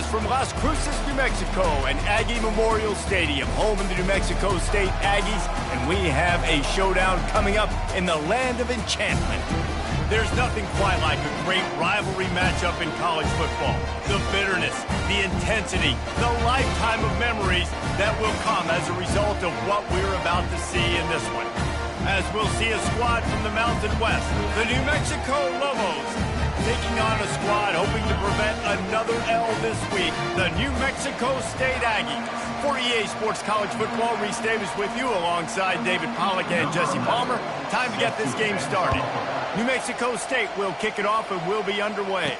us from Las Cruces, New Mexico, and Aggie Memorial Stadium, home of the New Mexico State Aggies, and we have a showdown coming up in the land of enchantment. There's nothing quite like a great rivalry matchup in college football. The bitterness, the intensity, the lifetime of memories that will come as a result of what we're about to see in this one. As we'll see a squad from the Mountain West, the New Mexico Lobos, taking on a squad hoping to prevent another L this week, the New Mexico State Aggies. For EA Sports College Football, Reese Davis with you alongside David Pollack and Jesse Palmer. Time to get this game started. New Mexico State will kick it off and will be underway.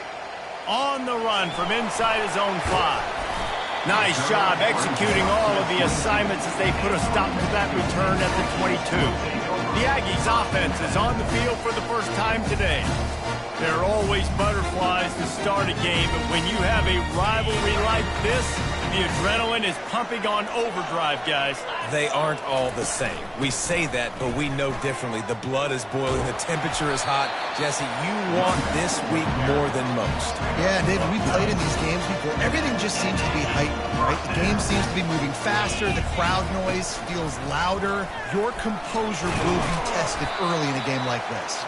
On the run from inside his own 5. Nice job executing all of the assignments as they put a stop to that return at the 22. The Aggies offense is on the field for the first time today. There are always butterflies to start a game, but when you have a rivalry like this, the adrenaline is pumping on overdrive, guys. They aren't all the same. We say that, but we know differently. The blood is boiling. The temperature is hot. Jesse, you want this week more than most. Yeah, David, we played in these games before. Everything just seems to be heightened, right? The game seems to be moving faster. The crowd noise feels louder. Your composure will be tested early in a game like this.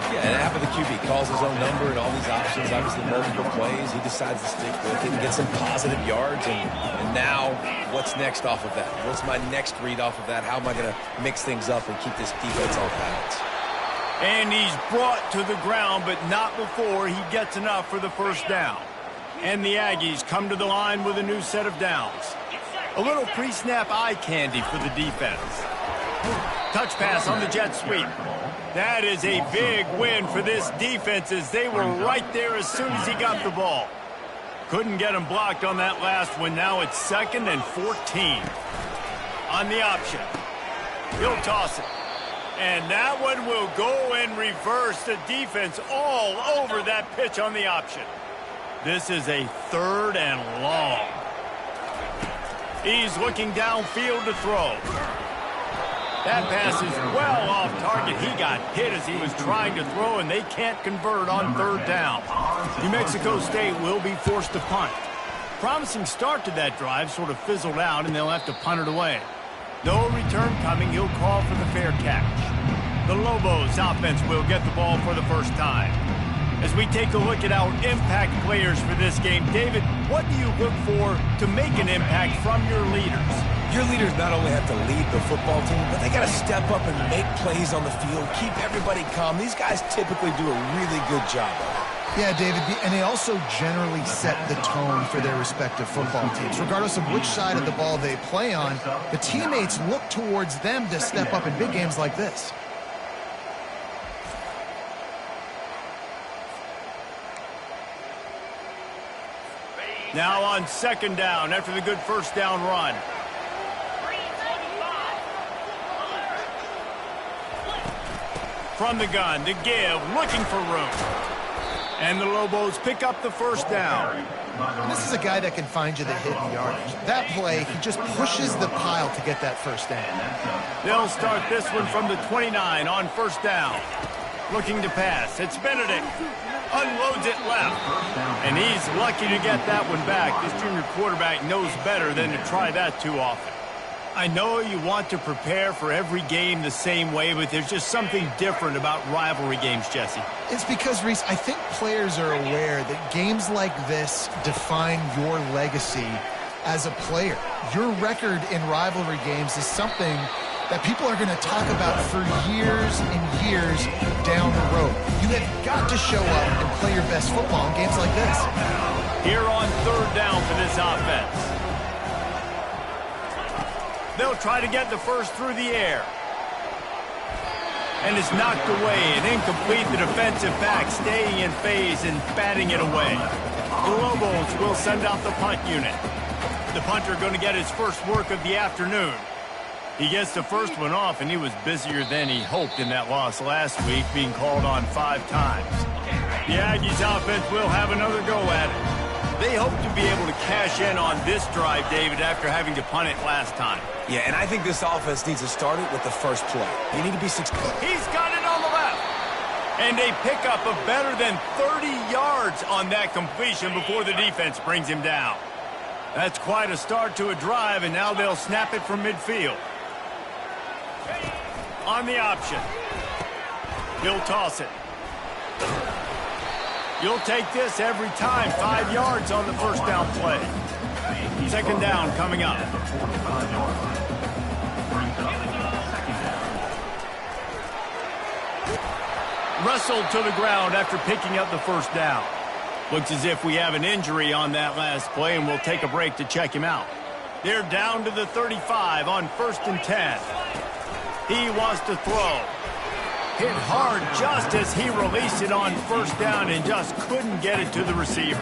Yeah, and half of the QB calls his own number and all these options, obviously multiple plays. He decides to stick with it and get some positive yards. And now, what's next off of that? What's my next read off of that? How am I going to mix things up and keep this defense on balance? And he's brought to the ground, but not before he gets enough for the first down. And the Aggies come to the line with a new set of downs. A little pre-snap eye candy for the defense. Touch pass on the jet sweep. That is a big win for this defense as they were right there as soon as he got the ball. Couldn't get him blocked on that last one. Now it's 2nd and 14. On the option. He'll toss it. And that one will go and reverse the defense all over that pitch on the option. This is a 3rd and long. He's looking downfield to throw. That pass is well off target. He got hit as he was trying to throw, and they can't convert on 3rd down. New Mexico State will be forced to punt. Promising start to that drive sort of fizzled out, and they'll have to punt it away. No return coming. He'll call for the fair catch. The Lobos offense will get the ball for the first time. As we take a look at our impact players for this game, David, what do you look for to make an impact from your leaders? Your leaders not only have to lead the football team, but they got to step up and make plays on the field, keep everybody calm. These guys typically do a really good job of it. Yeah, David, and they also generally set the tone for their respective football teams. Regardless of which side of the ball they play on, the teammates look towards them to step up in big games like this. Now on 2nd down after the good first down run. From the gun, to give, looking for room. And the Lobos pick up the first down. This is a guy that can find you the hit and yardage. That play, he just pushes the pile to get that first down. They'll start this one from the 29 on 1st down. Looking to pass. It's Benedict. Unloads it left. And he's lucky to get that one back. This junior quarterback knows better than to try that too often. I know you want to prepare for every game the same way, but there's just something different about rivalry games, Jesse. It's because, Reese, I think players are aware that games like this define your legacy as a player. Your record in rivalry games is something that people are going to talk about for years and years down the road. You have got to show up and play your best football in games like this. Here on 3rd down for this offense. They'll try to get the first through the air. And it's knocked away and incomplete. The defensive back staying in phase and batting it away. The Lobos will send out the punt unit. The punter going to get his first work of the afternoon. He gets the first one off, and he was busier than he hoped in that loss last week, being called on 5 times. The Aggies offense will have another go at it. They hope to be able to cash in on this drive, David, after having to punt it last time. Yeah, and I think this offense needs to start it with the first play. You need to be successful. He's got it on the left. And a pickup of better than 30 yards on that completion before the defense brings him down. That's quite a start to a drive, and now they'll snap it from midfield. On the option. He'll toss it. You'll take this every time. 5 yards on the first down play. Second down coming up. Wrestled to the ground after picking up the first down. Looks as if we have an injury on that last play, and we'll take a break to check him out. They're down to the 35 on 1st and 10. He wants to throw. Hit hard just as he released it on first down and just couldn't get it to the receiver.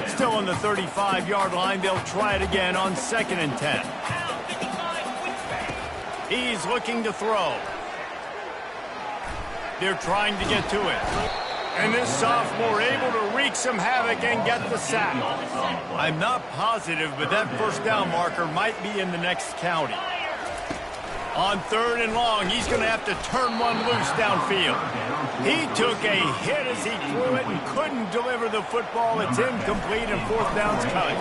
Still on the 35-yard line, they'll try it again on 2nd and 10. He's looking to throw. They're trying to get to it. And this sophomore able to wreak some havoc and get the sack. I'm not positive, but that first down marker might be in the next county. On 3rd and long, he's going to have to turn one loose downfield. He took a hit as he threw it and couldn't deliver the football. It's incomplete and 4th down's coming.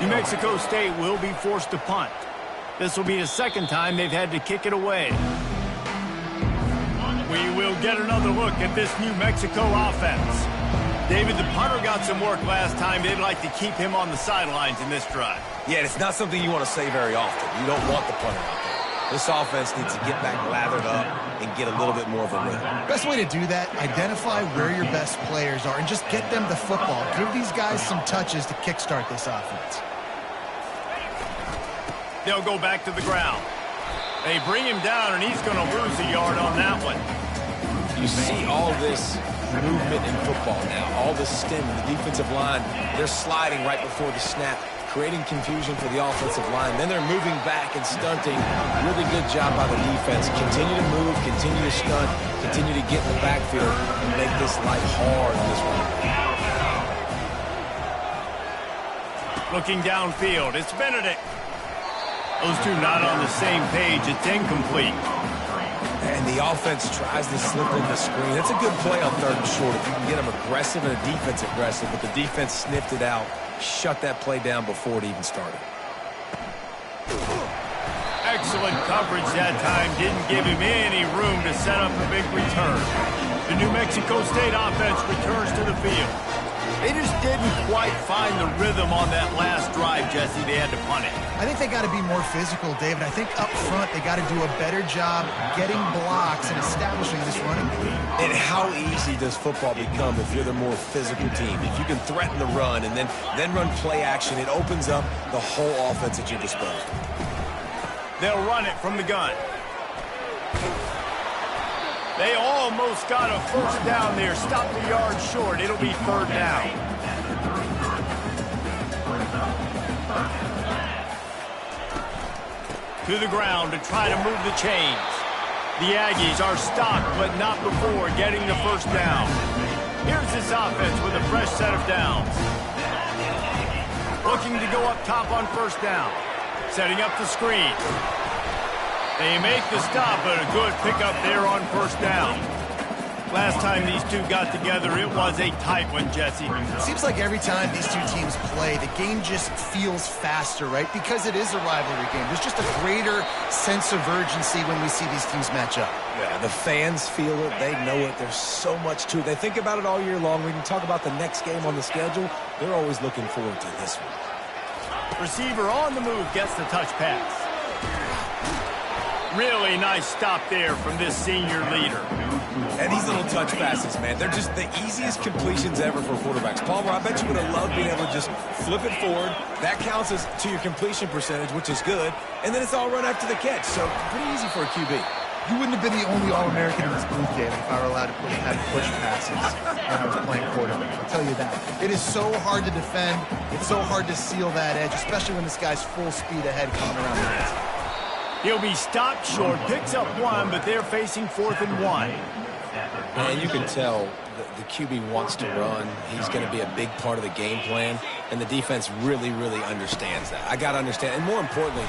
New Mexico State will be forced to punt. This will be the 2nd time they've had to kick it away. We will get another look at this New Mexico offense. David, the punter got some work last time. They'd like to keep him on the sidelines in this drive. Yeah, it's not something you want to say very often. You don't want the punter out there. This offense needs to get back lathered up and get a little bit more of a rhythm. Best way to do that, identify where your best players are and just get them the football. Give these guys some touches to kickstart this offense. They'll go back to the ground. They bring him down, and he's going to lose a yard on that one. You see all this movement in football now, all the stem, the defensive line, they're sliding right before the snap, creating confusion for the offensive line. Then they're moving back and stunting. Really good job by the defense. Continue to move, continue to stunt, continue to get in the backfield and make this life hard in this one. Looking downfield, it's Benedict. Those two not on the same page. It's incomplete. And the offense tries to slip in the screen. That's a good play on 3rd and short. If you can get them aggressive and a defense aggressive, but the defense sniffed it out, shut that play down before it even started. Excellent coverage that time. Didn't give him any room to set up a big return. The New Mexico State offense returns to the field. They just didn't quite find the rhythm on that last drive, Jesse. They had to punt it. I think they got to be more physical, David. I think up front they got to do a better job getting blocks and establishing this running game. And how easy does football become if you're the more physical team? If you can threaten the run and then run play action, it opens up the whole offense at your disposal. They'll run it from the gun. They almost got a first down there. Stopped a yard short. It'll be 3rd down. To the ground to try to move the chains. The Aggies are stopped, but not before getting the first down. Here's this offense with a fresh set of downs. Looking to go up top on first down. Setting up the screen. They make the stop, but a good pickup there on first down. Last time these two got together, it was a tight one, Jesse. It seems like every time these two teams play, the game just feels faster, right? Because it is a rivalry game. There's just a greater sense of urgency when we see these teams match up. Yeah, the fans feel it. They know it. There's so much to it. They think about it all year long. We can talk about the next game on the schedule. They're always looking forward to this one. Receiver on the move gets the touch pass. Really nice stop there from this senior leader. And these little touch passes, man, they're just the easiest completions ever for quarterbacks. Palmer, I bet you would have loved being able to just flip it forward. That counts as to your completion percentage, which is good. And then it's all run after the catch. So pretty easy for a QB. You wouldn't have been the only All-American in this booth, David, if I were allowed to have push passes when I was playing quarterback. I'll tell you that. It is so hard to defend. It's so hard to seal that edge, especially when this guy's full speed ahead coming around the edge. He'll be stopped short, picks up one, but they're facing 4th and 1. And you can tell the QB wants to run. He's going to be a big part of the game plan, and the defense really, really understands that. I got to understand, and more importantly,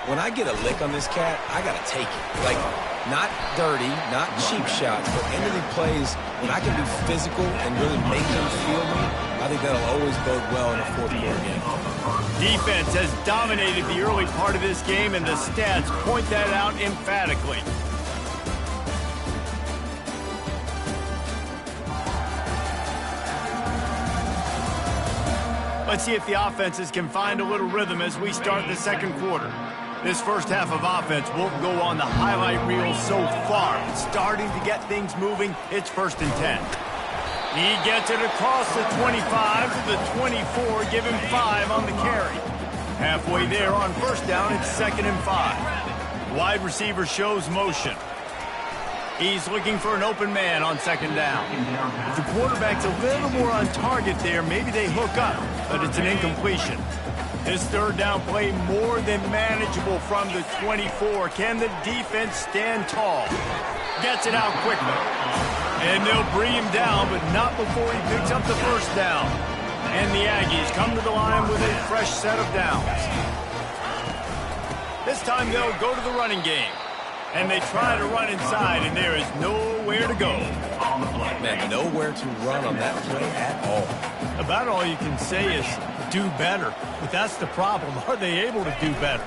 when I get a lick on this cat, I got to take it. Like, not dirty, not cheap shots, but into the plays, when I can be physical and really make them feel me, I think that'll always bode well in a fourth quarter game. Defense has dominated the early part of this game, and the stats point that out emphatically. Let's see if the offenses can find a little rhythm as we start the second quarter. This first half of offense won't go on the highlight reel so far. It's starting to get things moving. It's 1st and 10. He gets it across the 25 to the 24, give him 5 on the carry. Halfway there on 1st down, it's 2nd and 5. Wide receiver shows motion. He's looking for an open man on 2nd down. If the quarterback's a little more on target there, maybe they hook up, but it's an incompletion. This 3rd down play more than manageable from the 24. Can the defense stand tall? Gets it out quickly. And they'll bring him down, but not before he picks up the 1st down. And the Aggies come to the line with a fresh set of downs. This time they'll go to the running game. And they try to run inside, and there is nowhere to go. Man, nowhere to run on that play at all. About all you can say is do better. But that's the problem. Are they able to do better?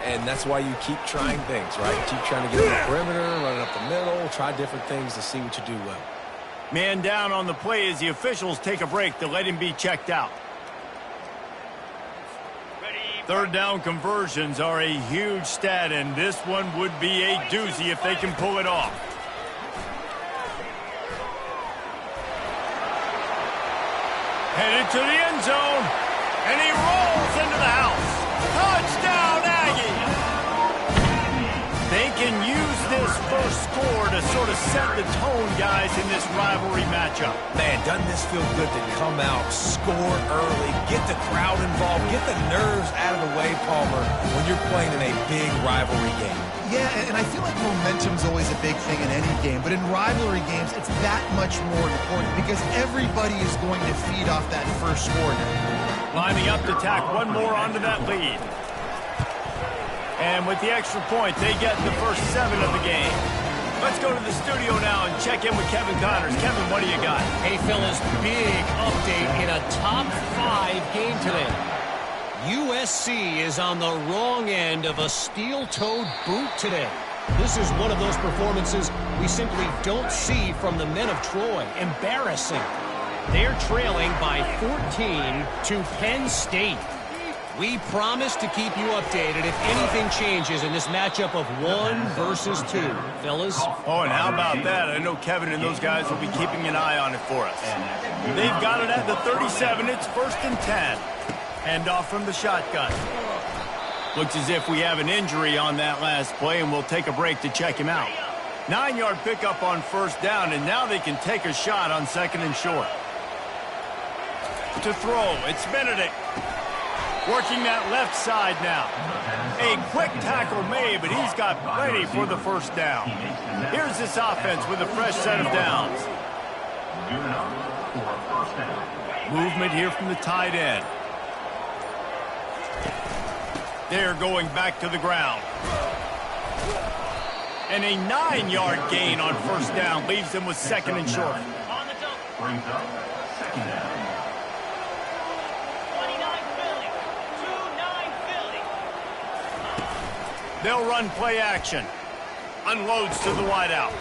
And that's why you keep trying things, right? Keep trying to get on the perimeter, running up the middle, try different things to see what you do well. Man down on the play as the officials take a break to let him be checked out. 3rd down conversions are a huge stat, and this one would be a doozy if they can pull it off. Headed to the end zone, and he rolls into the house. Touchdown, Aggies! They can use this first score to sort of set the tone, guys, in this rivalry matchup. Man, doesn't this feel good to come out, score early, get the crowd involved, get the nerves out of the way, Palmer, when you're playing in a big rivalry game? Yeah, and I feel like momentum's always a big thing in any game, but in rivalry games, it's that much more important because everybody is going to feed off that first score now. Lining up to tack one more onto that lead. And with the extra point, they get the first 7 of the game. Let's go to the studio now and check in with Kevin Connors. Kevin, what do you got? Hey, fellas, big update in a top 5 game today. USC is on the wrong end of a steel-toed boot today. This is one of those performances we simply don't see from the men of Troy. Embarrassing. They're trailing by 14 to Penn State. We promise to keep you updated if anything changes in this matchup of 1 versus 2. Fellas? Oh, and how about that? I know Kevin and those guys will be keeping an eye on it for us. They've got it at the 37. It's 1st and 10. Hand off from the shotgun. Looks as if we have an injury on that last play, and we'll take a break to check him out. 9-yard pickup on 1st down, and now they can take a shot on 2nd and short. To throw, it's Benedict. Working that left side now. A quick tackle made, but he's got plenty for the 1st down. Here's this offense with a fresh set of downs. Movement here from the tight end. They're going back to the ground. And a 9-yard gain on 1st down leaves them with 2nd and short. Brings up 2nd down. They'll run play action. Unloads to the wideout.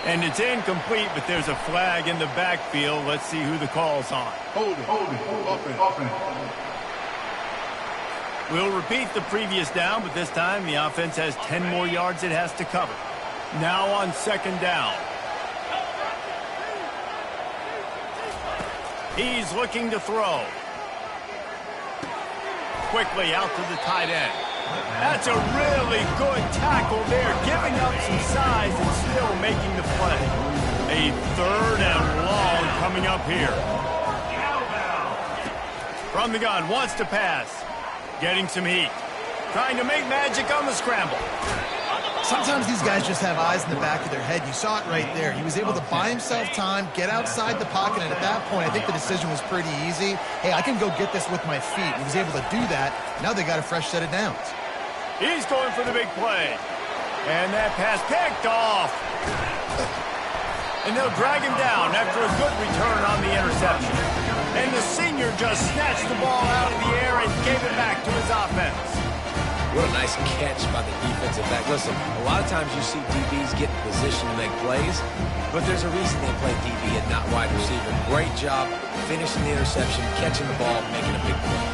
And it's incomplete, but there's a flag in the backfield. Let's see who the call's on. Hold it. We'll repeat the previous down, but this time the offense has 10 more yards it has to cover. Now on 2nd down. He's looking to throw. Quickly out to the tight end. That's a really good tackle there, giving up some size and still making the play. A 3rd and long coming up here. From the gun, wants to pass. Getting some heat. Trying to make magic on the scramble. Sometimes these guys just have eyes in the back of their head. You saw it right there. He was able to buy himself time, get outside the pocket, and at that point, I think the decision was pretty easy. Hey, I can go get this with my feet. He was able to do that. Now they got a fresh set of downs. He's going for the big play. And that pass picked off. And they'll drag him down after a good return on the interception. And the senior just snatched the ball out of the air and gave it back to his offense. What a nice catch by the defensive back. Listen, a lot of times you see DBs get in position to make plays, but there's a reason they play DB and not wide receiver. Great job finishing the interception, catching the ball, making a big play.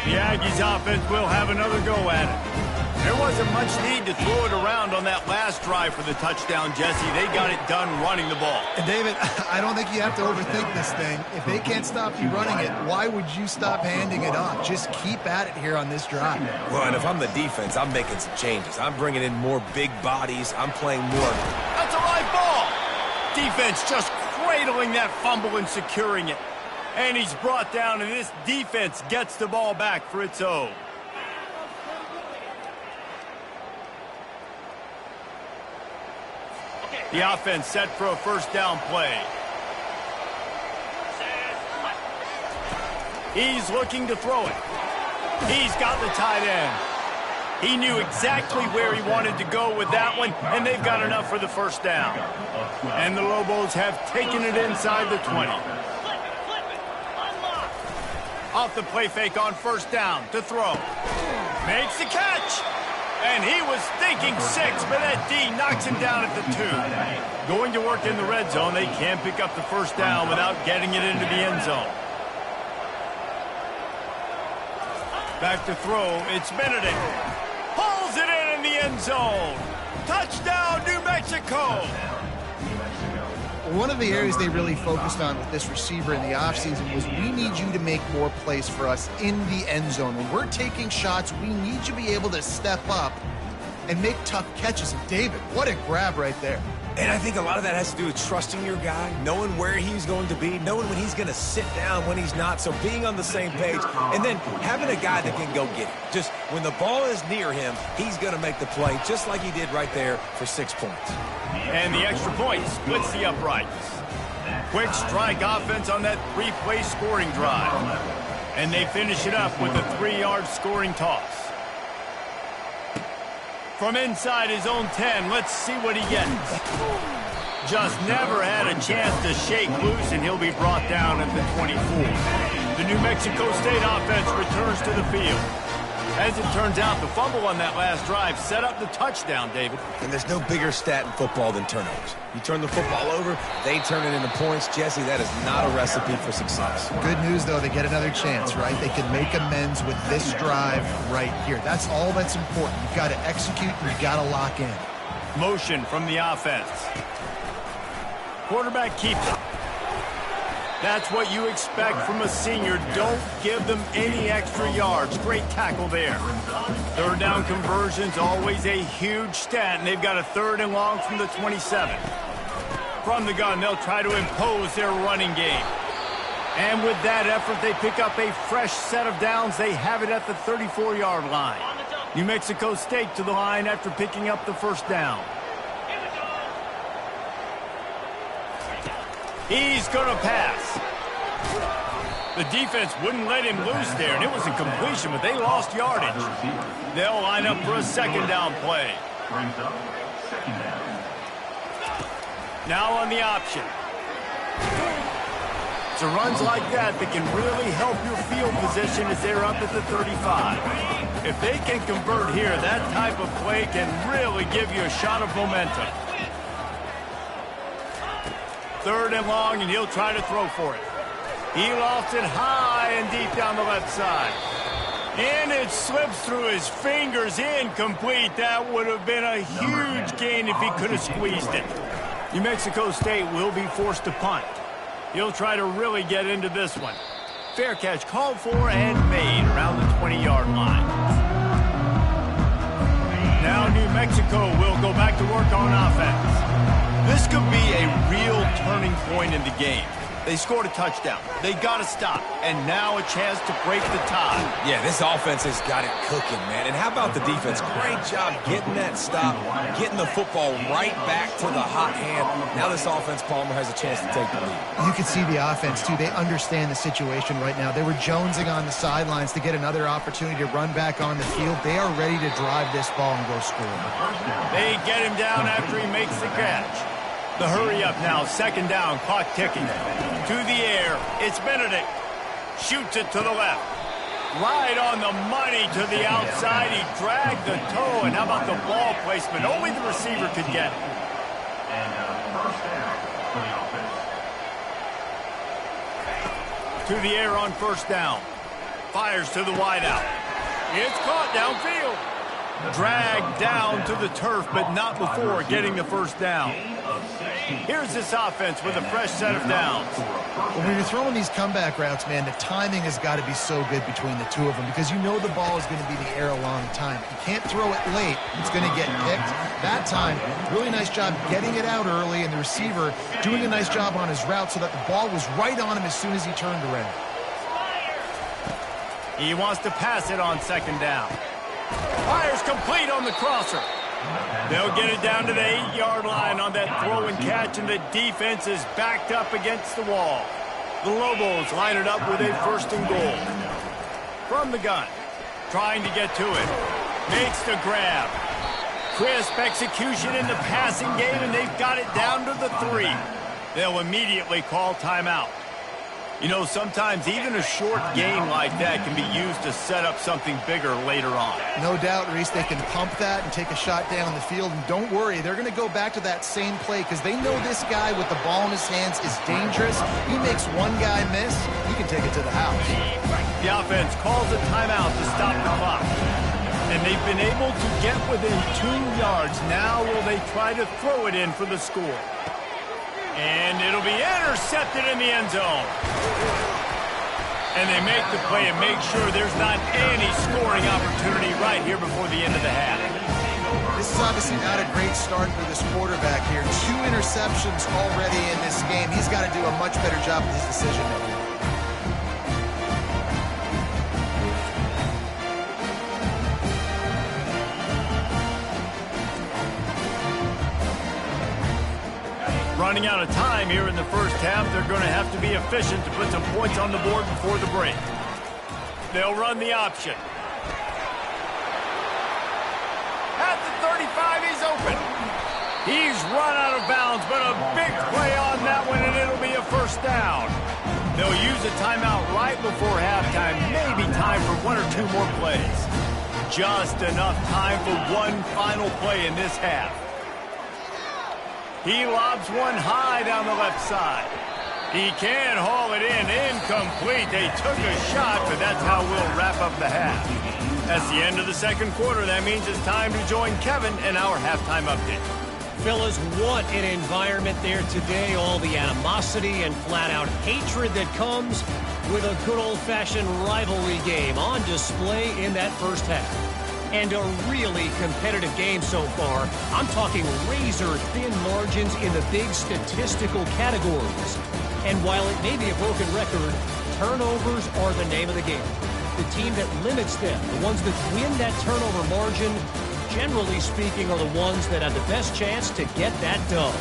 The Aggies offense will have another go at it. There wasn't much need to throw it around on that last drive for the touchdown, Jesse. They got it done running the ball. And David, I don't think you have to overthink this thing. If they can't stop you running it, why would you stop handing it off? Just keep at it here on this drive. Well, and if I'm the defense, I'm making some changes. I'm bringing in more big bodies. I'm playing more. That's a live ball. Defense just cradling that fumble and securing it. And he's brought down, and this defense gets the ball back for its own. The offense set for a first down play. He's looking to throw it. He's got the tight end. He knew exactly where he wanted to go with that one, and they've got enough for the first down. And the Lobos have taken it inside the 20. Off the play fake on first down to throw. Makes the catch. And he was thinking 6, but that D knocks him down at the 2. Going to work in the red zone, they can't pick up the first down without getting it into the end zone. Back to throw, it's Benedict. Pulls it in the end zone. Touchdown, New Mexico. One of the areas they really focused on with this receiver in the offseason was we need you to make more plays for us in the end zone. When we're taking shots, we need you to be able to step up and make tough catches. And David, what a grab right there. And I think a lot of that has to do with trusting your guy, knowing where he's going to be, knowing when he's going to sit down, when he's not, so being on the same page, and then having a guy that can go get it. Just when the ball is near him, he's going to make the play, just like he did right there for 6 points. And the extra point splits the uprights. Quick strike offense on that 3-play scoring drive. And they finish it up with a 3-yard scoring toss. From inside his own 10, let's see what he gets. Just never had a chance to shake loose, and he'll be brought down at the 24. The New Mexico State offense returns to the field. As it turns out, the fumble on that last drive set up the touchdown, David. And there's no bigger stat in football than turnovers. You turn the football over, they turn it into points. Jesse, that is not a recipe for success. Good news, though, they get another chance, right? They can make amends with this drive right here. That's all that's important. You've got to execute, and you've got to lock in. Motion from the offense. Quarterback keeps it. That's what you expect from a senior. Don't give them any extra yards. Great tackle there. Third down conversions, always a huge stat, and they've got a 3rd and long from the 27. From the gun, they'll try to impose their running game. And with that effort, they pick up a fresh set of downs. They have it at the 34-yard line. New Mexico State to the line after picking up the first down. He's going to pass. The defense wouldn't let him loose there, and it was a completion, but they lost yardage. They'll line up for a 2nd down play. Now on the option. It's runs like that that can really help your field position as they're up at the 35. If they can convert here, that type of play can really give you a shot of momentum. 3rd and long, and he'll try to throw for it. He lofts it high and deep down the left side. And it slips through his fingers, incomplete. That would have been a huge gain if he could have squeezed it. New Mexico State will be forced to punt. He'll try to really get into this one. Fair catch called for and made around the 20-yard line. Now New Mexico will go back to work on offense. This could be a real turning point in the game. They scored a touchdown. They got to stop. And now a chance to break the tie. Yeah, this offense has got it cooking, man. And how about the defense? Great job getting that stop, getting the football right back to the hot hand. Now this offense, Palmer, has a chance to take the lead. You can see the offense, too. They understand the situation right now. They were jonesing on the sidelines to get another opportunity to run back on the field. They are ready to drive this ball and go score. They get him down after he makes the catch. The hurry up now, second down, clock ticking. To the air, it's Benedict. Shoots it to the left. Right on the money to the outside. He dragged the toe, and how about the ball placement? Only the receiver could get it. And first down for the offense. To the air on first down. Fires to the wideout. It's caught downfield. Dragged down to the turf, but not before getting the first down. Here's this offense with a fresh set of downs. When you're throwing these comeback routes, man, the timing has got to be so good between the two of them because you know the ball is going to be in the air a long time. You can't throw it late. It's going to get picked. That time, really nice job getting it out early, and the receiver doing a nice job on his route so that the ball was right on him as soon as he turned around. He wants to pass it on second down. Fires complete on the crosser. They'll get it down to the 8-yard line on that throw and catch, and the defense is backed up against the wall. The Lobos line it up with a first and goal. From the gun, trying to get to it. Makes the grab. Crisp execution in the passing game, and they've got it down to the 3. They'll immediately call timeout. You know, sometimes even a short gain like that can be used to set up something bigger later on. No doubt, Reese, they can pump that and take a shot down the field. And don't worry, they're going to go back to that same play because they know this guy with the ball in his hands is dangerous. He makes one guy miss, he can take it to the house. The offense calls a timeout to stop the clock. And they've been able to get within 2 yards. Now will they try to throw it in for the score? And it'll be intercepted in the end zone. And they make the play and make sure there's not any scoring opportunity right here before the end of the half. This is obviously not a great start for this quarterback here. 2 interceptions already in this game. He's got to do a much better job with his decision-making. Running out of time here in the first half, they're going to have to be efficient to put some points on the board before the break. They'll run the option. At the 35, he's open. He's run out of bounds, but a big play on that one, and it'll be a first down. They'll use a timeout right before halftime, maybe time for 1 or 2 more plays. Just enough time for one final play in this half. He lobs one high down the left side. He can haul it in. Incomplete. They took a shot, but that's how we'll wrap up the half. That's the end of the second quarter. That means it's time to join Kevin in our halftime update. Fellas, what an environment there today. All the animosity and flat-out hatred that comes with a good old-fashioned rivalry game on display in that first half. And a really competitive game so far. I'm talking razor-thin margins in the big statistical categories. And while it may be a broken record, turnovers are the name of the game. The team that limits them, the ones that win that turnover margin, generally speaking, are the ones that have the best chance to get that dub.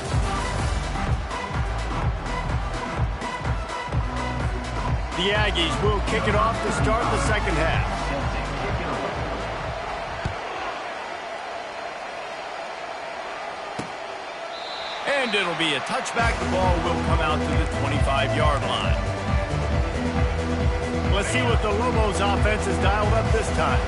The Aggies will kick it off to start the second half. And it'll be a touchback. The ball will come out to the 25-yard line. Let's see what the Lobos offense has dialed up this time.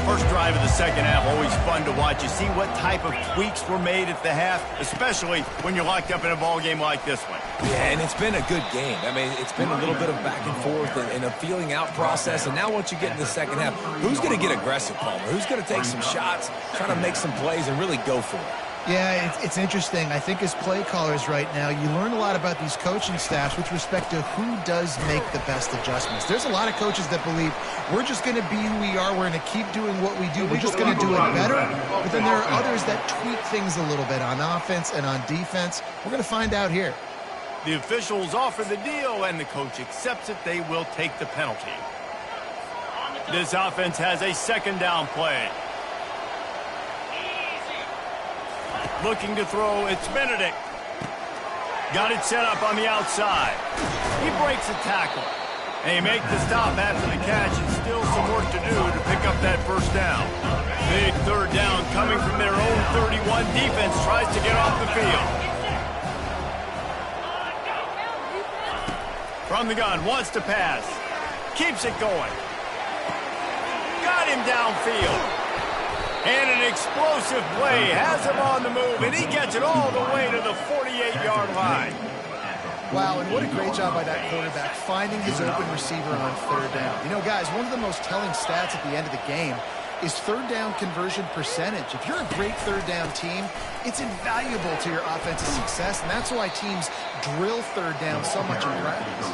First drive of the second half, always fun to watch. You see what type of tweaks were made at the half, especially when you're locked up in a ball game like this one. Yeah, and it's been a good game. I mean, it's been a little bit of back and forth and a feeling out process. And now once you get in the second half, who's going to get aggressive, Palmer? Who's going to take some shots, try to make some plays, and really go for it? Yeah, it's interesting. I think as play callers right now, you learn a lot about these coaching staffs with respect to who does make the best adjustments. There's a lot of coaches that believe we're just going to be who we are. We're going to keep doing what we do. We're just going to do it better. But then there are others that tweak things a little bit on offense and on defense. We're going to find out here. The officials offer the deal, and the coach accepts it. They will take the penalty. This offense has a second down play. Looking to throw, it's Benedict. Got it set up on the outside. He breaks a tackle. They make the stop after the catch, and still some work to do to pick up that first down. Big third down coming from their own 31. Defense tries to get off the field. From the gun, wants to pass. Keeps it going. Got him downfield. And an explosive play has him on the move, and he gets it all the way to the 48-yard line. Wow, and what a great job by that quarterback finding his open receiver on third down. You know, guys, one of the most telling stats at the end of the game is third down conversion percentage. If you're a great third down team, it's invaluable to your offensive success, and that's why teams drill third down so much in practice.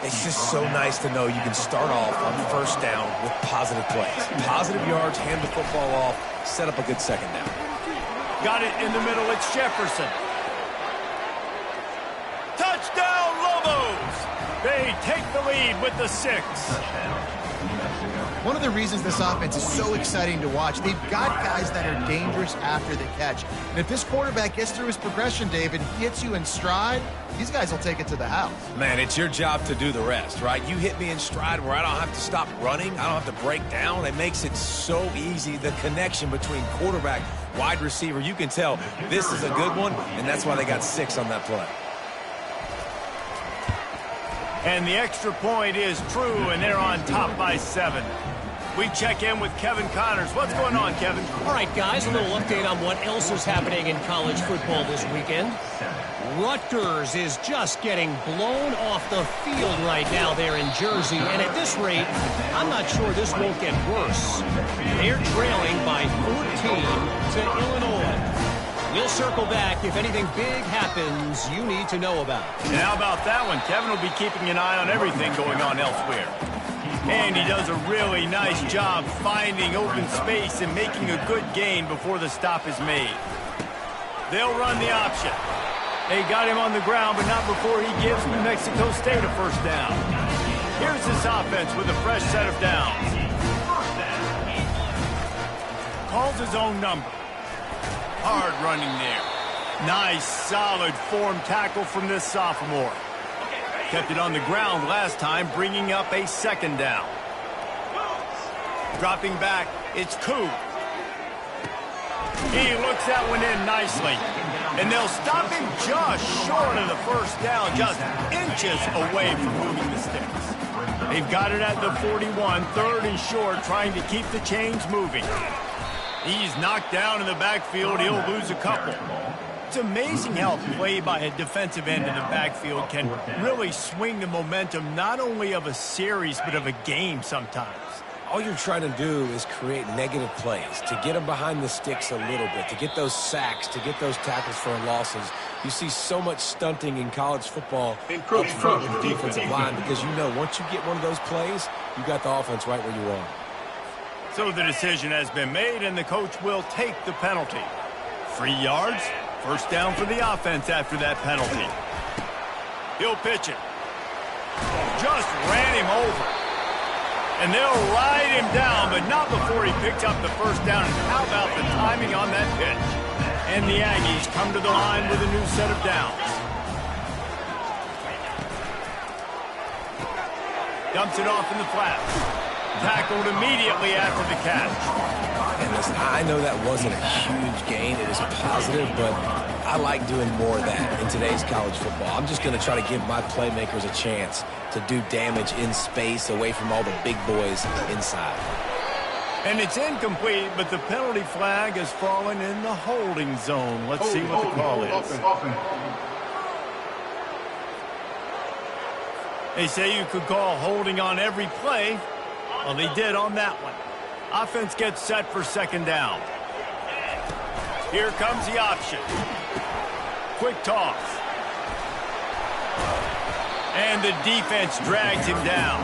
It's just so nice to know you can start off on first down with positive plays. Positive yards, hand the football off, set up a good second down. Got it in the middle, it's Jefferson. Touchdown, Lobos! They take the lead with the 6. One of the reasons this offense is so exciting to watch, they've got guys that are dangerous after the catch. And if this quarterback gets through his progression, David, gets you in stride, these guys will take it to the house. Man, it's your job to do the rest, right? You hit me in stride where I don't have to stop running. I don't have to break down. It makes it so easy. The connection between quarterback, wide receiver, you can tell this is a good one, and that's why they got 6 on that play. And the extra point is true, and they're on top by 7. We check in with Kevin Connors. What's going on, Kevin? All right, guys, a little update on what else is happening in college football this weekend. Rutgers is just getting blown off the field right now there in Jersey, and at this rate, I'm not sure this won't get worse. They're trailing by 14 to Illinois. We'll circle back if anything big happens you need to know about. And how about that one? Kevin will be keeping an eye on everything going on elsewhere. And he does a really nice job finding open space and making a good gain before the stop is made. They'll run the option. They got him on the ground, but not before he gives New Mexico State a first down. Here's this offense with a fresh set of downs. Calls his own number. Hard running there. Nice, solid form tackle from this sophomore. Kept it on the ground last time, bringing up a second down. Dropping back, it's Koo. He looks that one in nicely. And they'll stop him just short of the first down, just inches away from moving the sticks. They've got it at the 41, third and short, trying to keep the chains moving. He's knocked down in the backfield. He'll lose a couple. It's amazing how play by a defensive end in the backfield can really swing the momentum not only of a series but of a game sometimes. All you're trying to do is create negative plays, to get them behind the sticks a little bit, to get those sacks, to get those tackles for losses. You see so much stunting in college football up front with the defensive line because you know once you get one of those plays, you got the offense right where you want. So the decision has been made, and the coach will take the penalty. 3 yards, first down for the offense after that penalty. He'll pitch it. Just ran him over. And they'll ride him down, but not before he picks up the first down. And how about the timing on that pitch? And the Aggies come to the line with a new set of downs. Dumps it off in the flat. Tackled immediately after the catch. And listen, I know that wasn't a huge gain. It was positive, but I like doing more of that in today's college football. I'm just going to try to give my playmakers a chance to do damage in space away from all the big boys inside. And it's incomplete, but the penalty flag has fallen in the holding zone. Let's see what the call is. They say you could call holding on every play. Well, they did on that one. Offense gets set for second down. Here comes the option. Quick toss. And the defense drags him down.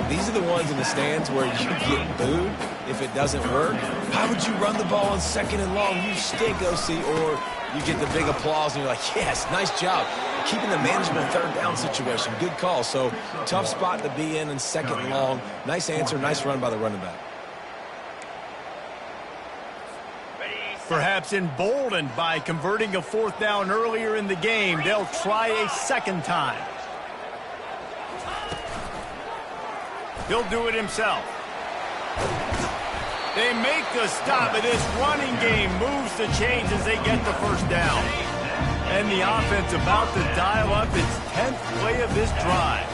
These are the ones in the stands where you get booed if it doesn't work. How would you run the ball on second and long? You stink, OC. Or You get the big applause, and you're like, yes, nice job. Keeping the manageable third down situation. Good call. So tough spot to be in second and long. Nice answer, nice run by the running back. Perhaps emboldened by converting a fourth down earlier in the game, they'll try a second time. He'll do it himself. They make the stop, and this running game moves the chains as they get the first down. And the offense about to dial up its 10th play of this drive.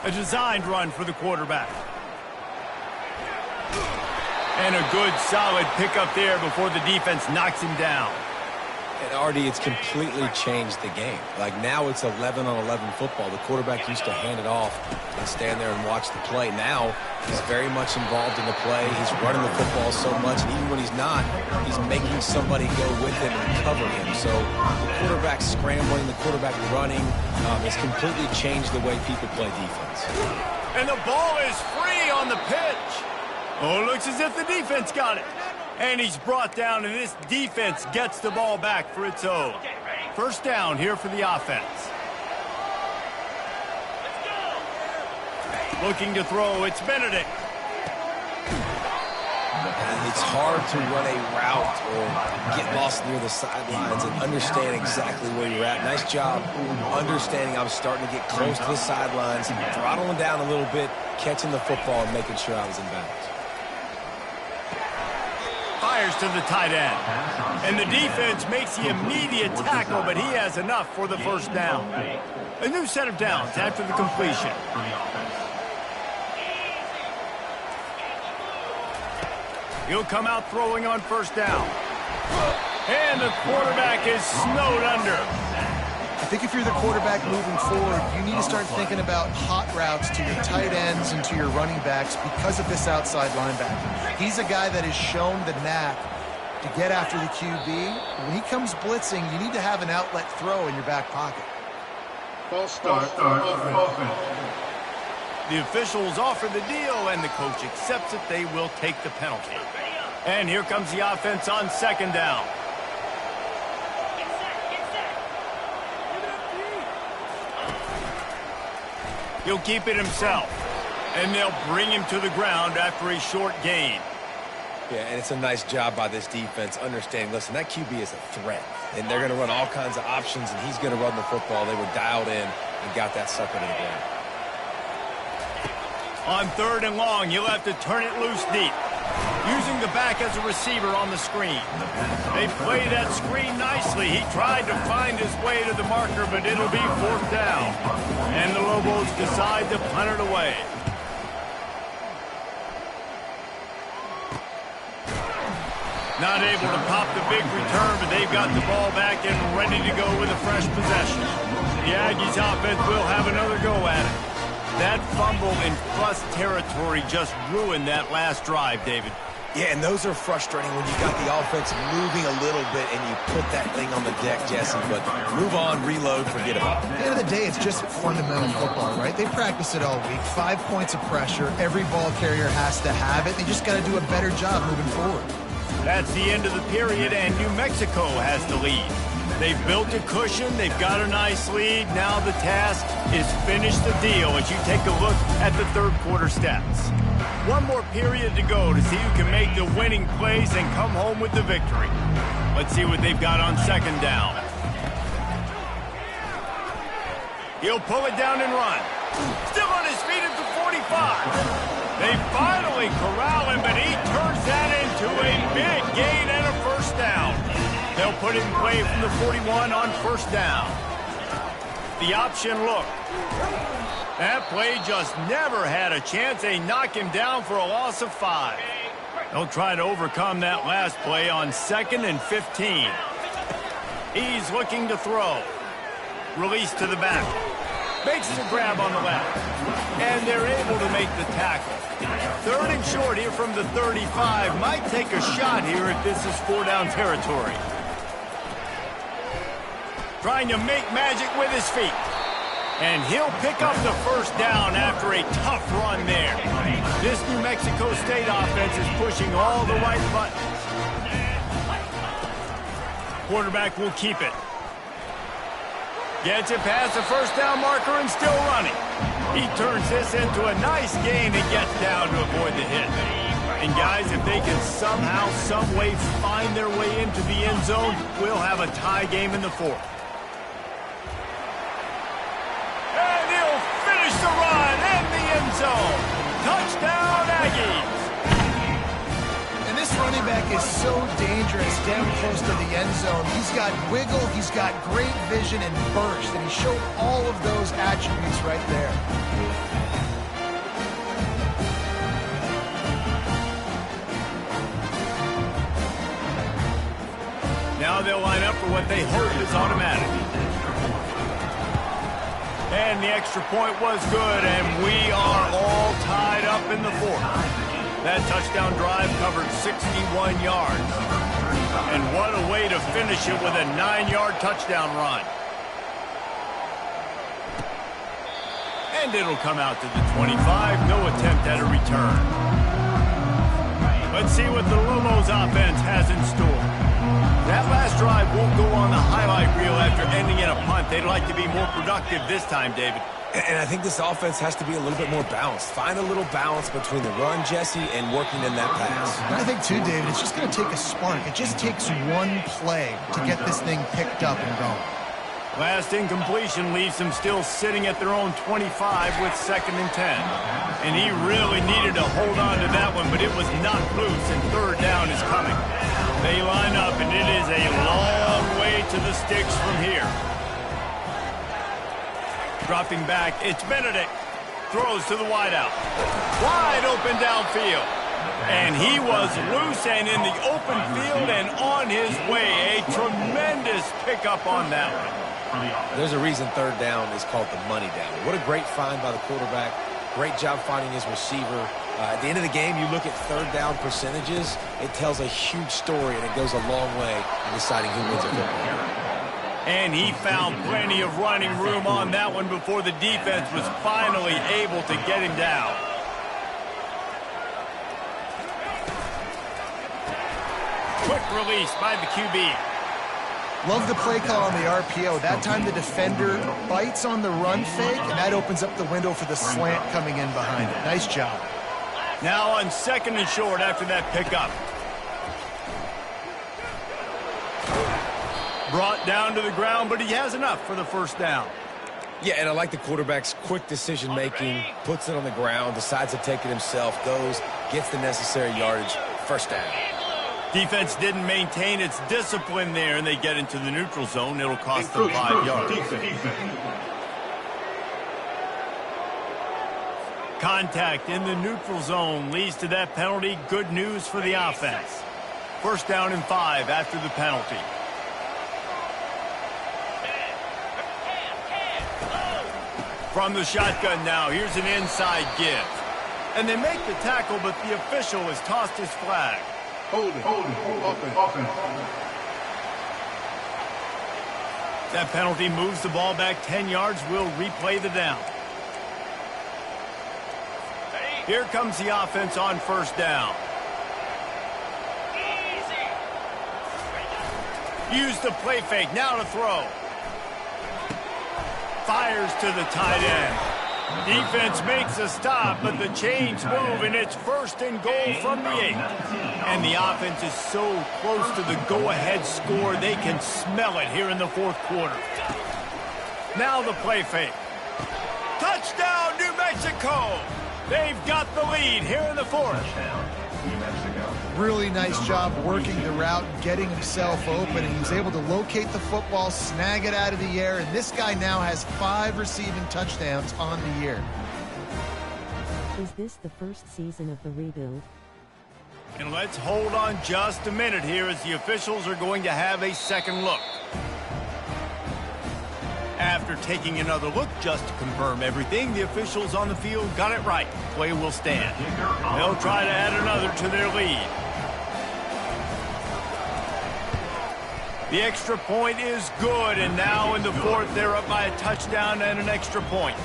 A designed run for the quarterback. And a good, solid pickup there before the defense knocks him down. And Artie, it's completely changed the game. Like now it's 11-on-11 football. The quarterback used to hand it off and stand there and watch the play. Now he's very much involved in the play. He's running the football so much, and even when he's not, he's making somebody go with him and cover him. So the quarterback scrambling, the quarterback running has completely changed the way people play defense. And the ball is free on the pitch. Oh, it looks as if the defense got it. And he's brought down, and this defense gets the ball back for its own. First down here for the offense. Looking to throw, it's Benedict. And it's hard to run a route or get lost near the sidelines and understand exactly where you're at. Nice job understanding I was starting to get close to the sidelines, throttling down a little bit, catching the football and making sure I was in bounds. Fires to the tight end. And the defense makes the immediate tackle, but he has enough for the first down. A new set of downs after the completion. He'll come out throwing on first down. And the quarterback is snowed under. I think if you're the quarterback moving forward, you need to start thinking about hot routes to your tight ends and to your running backs because of this outside linebacker. He's a guy that has shown the knack to get after the QB. When he comes blitzing, you need to have an outlet throw in your back pocket. False start. Offense. The officials offer the deal, and the coach accepts it. They will take the penalty. And here comes the offense on second down. He'll keep it himself, and they'll bring him to the ground after a short gain. Yeah, and it's a nice job by this defense understanding, listen, that QB is a threat, and they're going to run all kinds of options, and he's going to run the football. They were dialed in and got that sucker to the ground. On third and long, he'll have to turn it loose deep, using the back as a receiver on the screen. They play that screen nicely. He tried to find his way to the marker, but it'll be fourth down. And the Lobos decide to punt it away. Not able to pop the big return, but they've got the ball back and ready to go with a fresh possession. The Aggies offense will have another go at it. That fumble in plus territory just ruined that last drive, David. Yeah, and those are frustrating when you got the offense moving a little bit and you put that thing on the deck, Jesse. But move on, reload, forget about it. At the end of the day, it's just fundamental football, right? They practice it all week. 5 points of pressure. Every ball carrier has to have it. They just got to do a better job moving forward. That's the end of the period, and New Mexico has the lead. They've built a cushion. They've got a nice lead. Now the task is finish the deal as you take a look at the third quarter stats. One more period to go to see who can make the winning plays and come home with the victory. Let's see what they've got on second down. He'll pull it down and run. Still on his feet at the 45. They finally corral him, but he turns that into a big gain and a first down. They'll put it in play from the 41 on first down. The option look. That play just never had a chance. They knock him down for a loss of 5. They'll try to overcome that last play on 2nd and 15. He's looking to throw. Release to the back. Makes the grab on the left. And they're able to make the tackle. 3rd and short here from the 35. Might take a shot here if this is 4-down territory. Trying to make magic with his feet. And he'll pick up the 1st down after a tough run there. This New Mexico State offense is pushing all the right buttons. Quarterback will keep it. Gets it past the 1st down marker and still running. He turns this into a nice gain and gets down to avoid the hit. And guys, if they can somehow, some way find their way into the end zone, we'll have a tie game in the 4th. And he'll finish the run in the end zone. Touchdown, Aggies. And this running back is so dangerous down close to the end zone. He's got wiggle, he's got great vision and burst, and he showed all of those attributes right there. Now they'll line up for what they hope is automatic. And the extra point was good, and we are all tied up in the 4th. That touchdown drive covered 61 yards. And what a way to finish it with a 9-yard touchdown run. And it'll come out to the 25. No attempt at a return. Let's see what the Lobos offense has in store. That last drive won't go on the highlight reel after ending in a punt. They'd like to be more productive this time, David. And I think this offense has to be a little bit more balanced. Find a little balance between the run, Jesse, and working in that pass. I think, too, David, it's just going to take a spark. It just takes one play to get this thing picked up and going. Last incompletion leaves them still sitting at their own 25 with 2nd and 10. And he really needed to hold on to that one, but it was knocked loose, and 3rd down is coming. They line up, and it is a long way to the sticks from here. Dropping back, it's Benedict. Throws to the wideout. Wide open downfield. And he was loose and in the open field and on his way. A tremendous pickup on that one. There's a reason 3rd down is called the money down. What a great find by the quarterback. Great job finding his receiver. At the end of the game, you look at 3rd down percentages. It tells a huge story, and it goes a long way in deciding who wins a football. And he found plenty of running room on that one before the defense was finally able to get him down. Quick release by the QB. Love the play call on the RPO. That time the defender bites on the run fake, and that opens up the window for the slant coming in behind it. Nice job. Now on 2nd and short after that pickup. Brought down to the ground, but he has enough for the 1st down. Yeah, and I like the quarterback's quick decision-making, puts it on the ground, decides to take it himself, goes, gets the necessary yardage, 1st down. Defense didn't maintain its discipline there, and they get into the neutral zone. It'll cost them 5 yards. Contact in the neutral zone leads to that penalty. Good news for the offense. 1st down and 5 after the penalty. From the shotgun now, here's an inside give. And they make the tackle, but the official has tossed his flag. Hold it. Offense. That penalty moves the ball back 10 yards. We'll replay the down. Here comes the offense on 1st down. Use the play fake. Now to throw. Fires to the tight end. Defense makes a stop, but the chains move, and it's 1st and goal from the 8. And the offense is so close to the go-ahead score, they can smell it here in the 4th quarter. Now the play fake. Touchdown, New Mexico! They've got the lead here in the 4th. Really nice job working the route, getting himself open, and he was able to locate the football, snag it out of the air, and this guy now has 5 receiving touchdowns on the year. Is this the first season of the rebuild? And let's hold on just a minute here as the officials are going to have a second look. After taking another look just to confirm everything, the officials on the field got it right. Play will stand. They'll try to add another to their lead. The extra point is good, and now in the fourth, they're up by a touchdown and an extra point.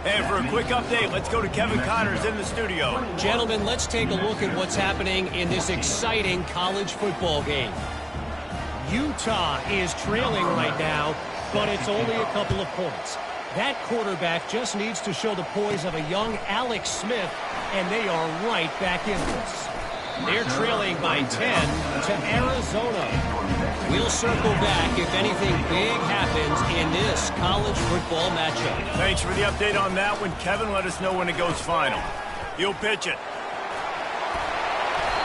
And for a quick update, let's go to Kevin Connors in the studio. Gentlemen, let's take a look at what's happening in this exciting college football game. Utah is trailing right now, but it's only a couple of points. That quarterback just needs to show the poise of a young Alex Smith, and they are right back in this. They're trailing by 10 to Arizona. We'll circle back if anything big happens in this college football matchup. Thanks for the update on that one, Kevin. Let us know when it goes final. He'll pitch it.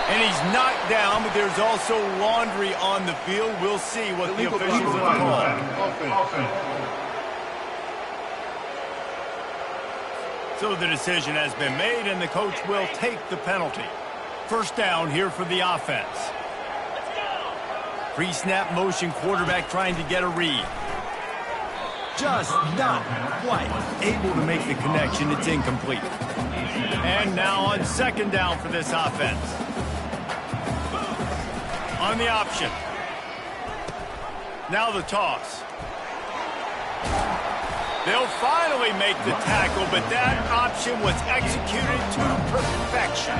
And he's knocked down, but there's also laundry on the field. We'll see what the officials have called. So the decision has been made, and the coach will take the penalty. First down here for the offense. Pre-snap motion, quarterback trying to get a read. Just not quite able to make the connection. It's incomplete. And now on second down for this offense. On the option. Now the toss. They'll finally make the tackle, but that option was executed to perfection.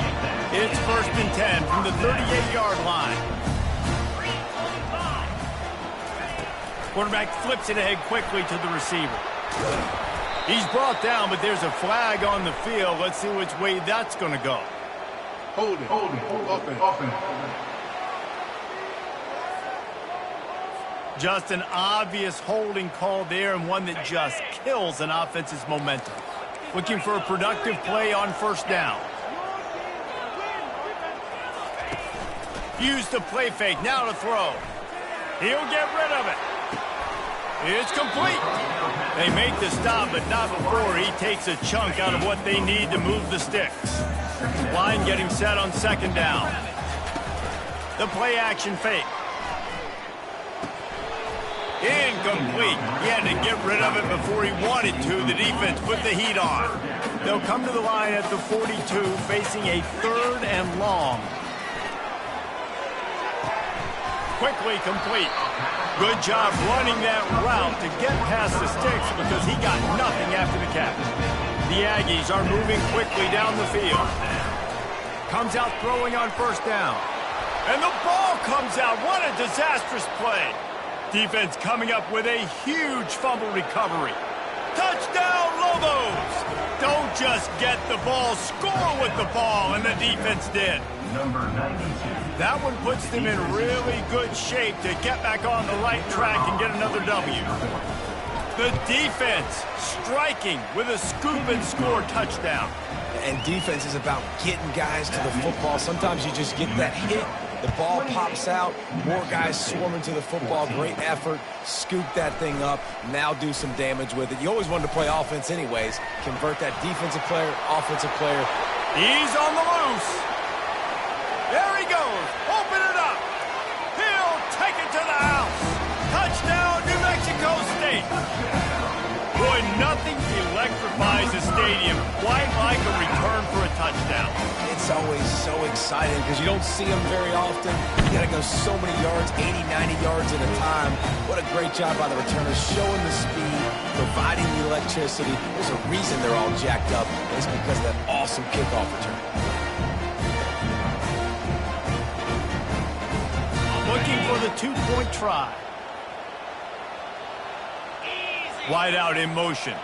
It's 1st and 10 from the 38-yard line. Quarterback flips it ahead quickly to the receiver. He's brought down, but there's a flag on the field. Let's see which way that's going to go. Hold it. Offense. Just an obvious holding call there, and one that just kills an offense's momentum. Looking for a productive play on first down. Use the play fake, now to throw. He'll get rid of it. It's complete. They make the stop, but not before he takes a chunk out of what they need to move the sticks. Line getting set on second down. The play action fake. Incomplete. He had to get rid of it before he wanted to. The defense put the heat on. They'll come to the line at the 42, facing a 3rd and long. Quickly complete. Good job running that route to get past the sticks because he got nothing after the catch. The Aggies are moving quickly down the field. Comes out throwing on first down. And the ball comes out. What a disastrous play. Defense coming up with a huge fumble recovery. Touchdown, Lobos! Don't just get the ball, score with the ball, and the defense did. Number 92. That one puts them in really good shape to get back on the right track and get another W. The defense striking with a scoop and score touchdown. And defense is about getting guys to the football. Sometimes you just get that hit. The ball pops out, more guys swarming to the football, great effort, scoop that thing up, now do some damage with it. You always wanted to play offense anyways, convert that defensive player, offensive player. He's on the loose. There he goes, open it up. He'll take it to the house. Touchdown, New Mexico State. Boy, nothing electrifies a stadium quite like a return for a touchdown. It's always so exciting because you don't see them very often. You got to go so many yards, 80, 90 yards at a time. What a great job by the returners, showing the speed, providing the electricity. There's a reason they're all jacked up, and it's because of that awesome kickoff return. Looking for the 2-point try. Wide out in motion.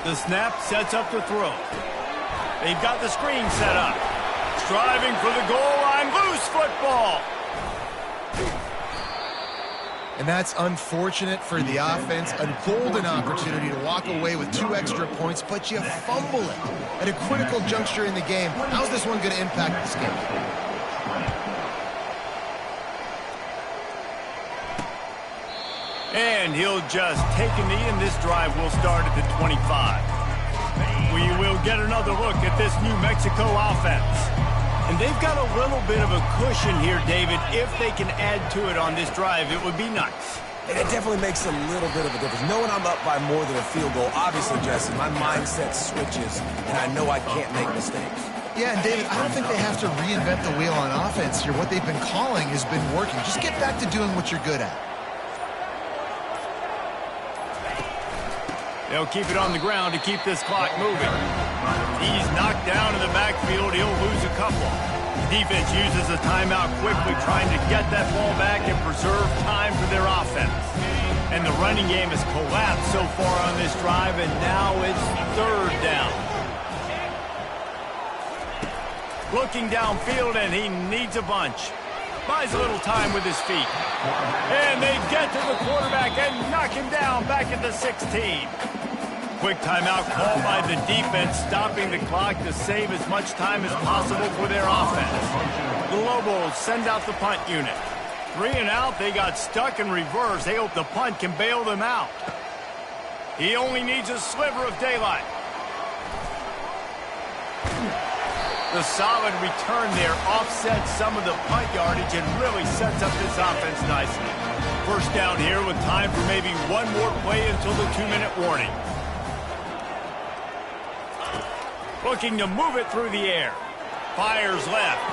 The snap sets up the throw. They've got the screen set up. Striving for the goal line. Loose football. And that's unfortunate for the offense. A golden opportunity to walk away with 2 extra points, but you fumble it at a critical juncture in the game. How's this one going to impact this game? And he'll just take a knee, and this drive will start at the 25. We will get another look at this New Mexico offense. And they've got a little bit of a cushion here, David. If they can add to it on this drive, it would be nice. And it definitely makes a little bit of a difference. Knowing I'm up by more than a field goal, obviously, Jesse, my mindset switches, and I know I can't make mistakes. Yeah, and David, I don't think they have to reinvent the wheel on offense here. What they've been calling has been working. Just get back to doing what you're good at. They'll keep it on the ground to keep this clock moving. He's knocked down in the backfield. He'll lose a couple. Defense uses a timeout quickly, trying to get that ball back and preserve time for their offense. And the running game has collapsed so far on this drive, and now it's third down. Looking downfield, and he needs a bunch. Buys a little time with his feet. And they get to the quarterback and knock him down back at the 16. Quick timeout called by the defense, stopping the clock to save as much time as possible for their offense. The Lobos send out the punt unit. 3 and out, they got stuck in reverse. They hope the punt can bail them out. He only needs a sliver of daylight. The solid return there offsets some of the punt yardage and really sets up this offense nicely. First down here with time for maybe one more play until the 2-minute warning. Looking to move it through the air. Fires left.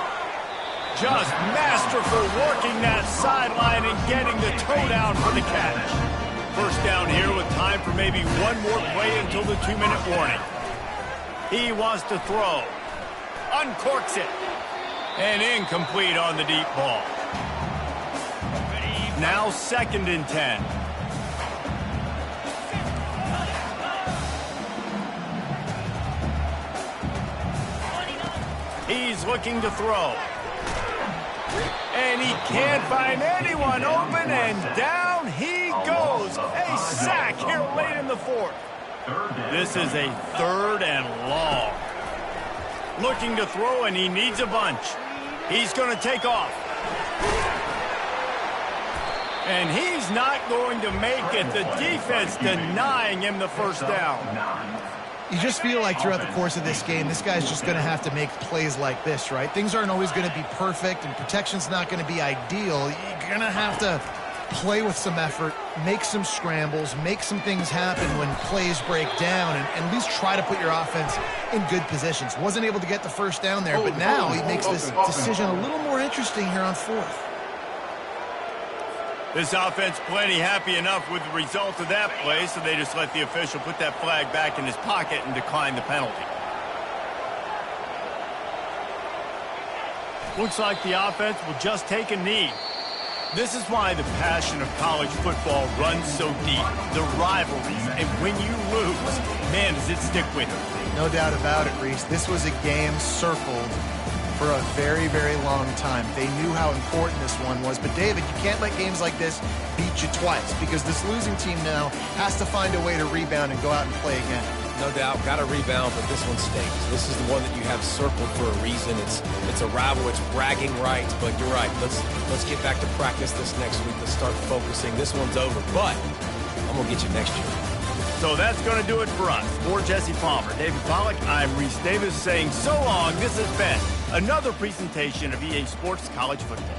Just masterful working that sideline and getting the toe down for the catch. First down here with time for maybe one more play until the 2-minute warning. He wants to throw. Uncorks it. And incomplete on the deep ball. Now 2nd and 10. He's looking to throw. And he can't find anyone open, and down he goes. A sack here late in the 4th. This is a 3rd and long. Looking to throw, and he needs a bunch. He's going to take off. And he's not going to make it. The defense denying him the first down. You just feel like throughout the course of this game, this guy's just going to have to make plays like this, right? Things aren't always going to be perfect, and protection's not going to be ideal. You're going to have to play with some effort, make some scrambles, make some things happen when plays break down, and at least try to put your offense in good positions. Wasn't able to get the first down there, but now he makes this decision a little more interesting here on 4th. This offense plenty happy enough with the result of that play, so they just let the official put that flag back in his pocket and decline the penalty. Looks like the offense will just take a knee. This is why the passion of college football runs so deep. The rivalries, and when you lose, man, does it stick with you. No doubt about it, Reese. This was a game circled for a very, very long time. They knew how important this one was. But, David, you can't let games like this beat you twice, because this losing team now has to find a way to rebound and go out and play again. No doubt, got to rebound, but this one stinks. This is the one that you have circled for a reason. It's a rival, it's bragging rights, but you're right. Let's get back to practice this next week. Let's start focusing. This one's over, but I'm going to get you next year. So that's going to do it for us. For Jesse Palmer, David Pollack, I'm Reese Davis saying so long. This has been another presentation of EA Sports College Football.